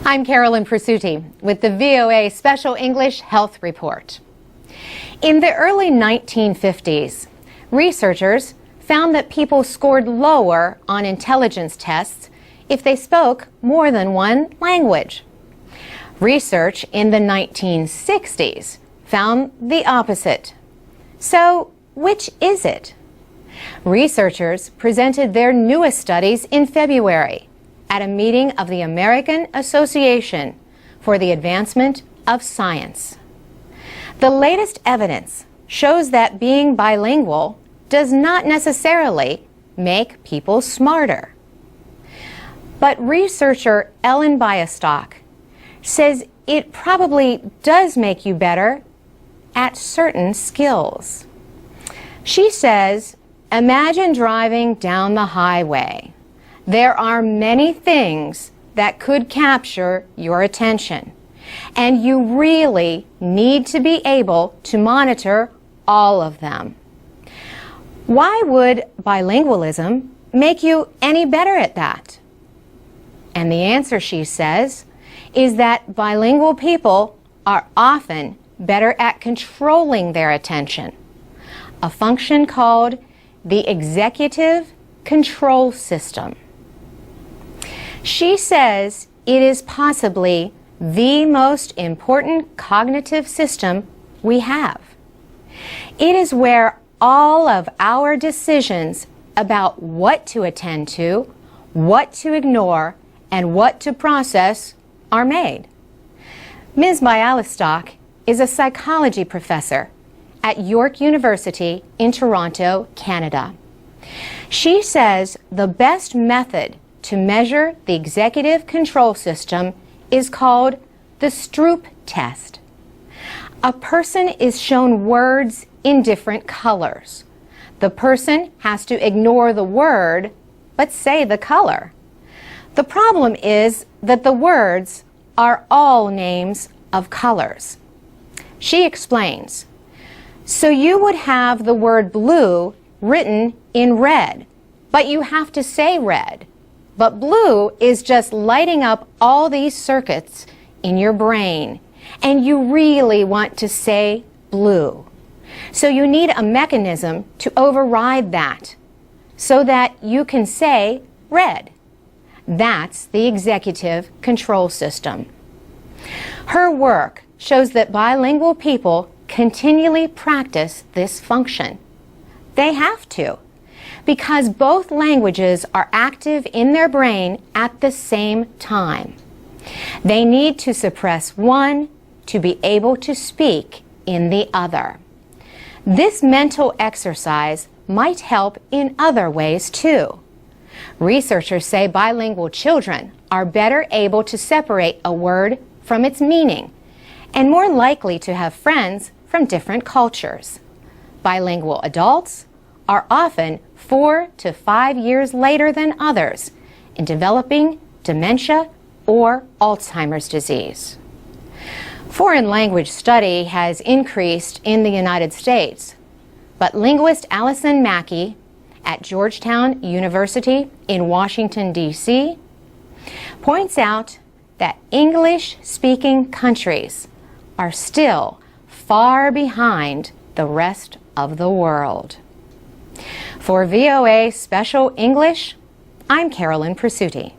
I'm Carolyn Presutti with the VOA Special English Health Report. In the early 1950s, researchers found that people scored lower on intelligence tests if they spoke more than one language. Research in the 1960s found the opposite. So, which is it? Researchers presented their newest studies in February at a meeting of the American Association for the Advancement of Science. The latest evidence shows that being bilingual does not necessarily make people smarter. But researcher Ellen Biastock says it probably does make you better at certain skills. She says, imagine driving down the highway. There are many things that could capture your attention, and you really need to be able to monitor all of them. Why would bilingualism make you any better at that? And the answer, she says, is that bilingual people are often better at controlling their attention, a function called the executive control system. She says it is possibly the most important cognitive system we have. It is where all of our decisions about what to attend to, what to ignore, and what to process are made. Ms. Bialystock is a psychology professor at York University in Toronto, Canada. She says the best method to measure the executive control system is called the Stroop test. A person is shown words in different colors. The person has to ignore the word but say the color. The problem is that the words are all names of colors. She explains, so you would have the word blue written in red, but you have to say red. But blue is just lighting up all these circuits in your brain, and you really want to say blue. So you need a mechanism to override that so that you can say red. That's the executive control system. Her work shows that bilingual people continually practice this function. They have to, because both languages are active in their brain at the same time. They need to suppress one to be able to speak in the other. This mental exercise might help in other ways too. Researchers say bilingual children are better able to separate a word from its meaning and more likely to have friends from different cultures. Bilingual adults are often 4 to 5 years later than others in developing dementia or Alzheimer's disease. Foreign language study has increased in the United States, but linguist Allison Mackey at Georgetown University in Washington, D.C., points out that English-speaking countries are still far behind the rest of the world. For VOA Special English, I'm Carolyn Presutti.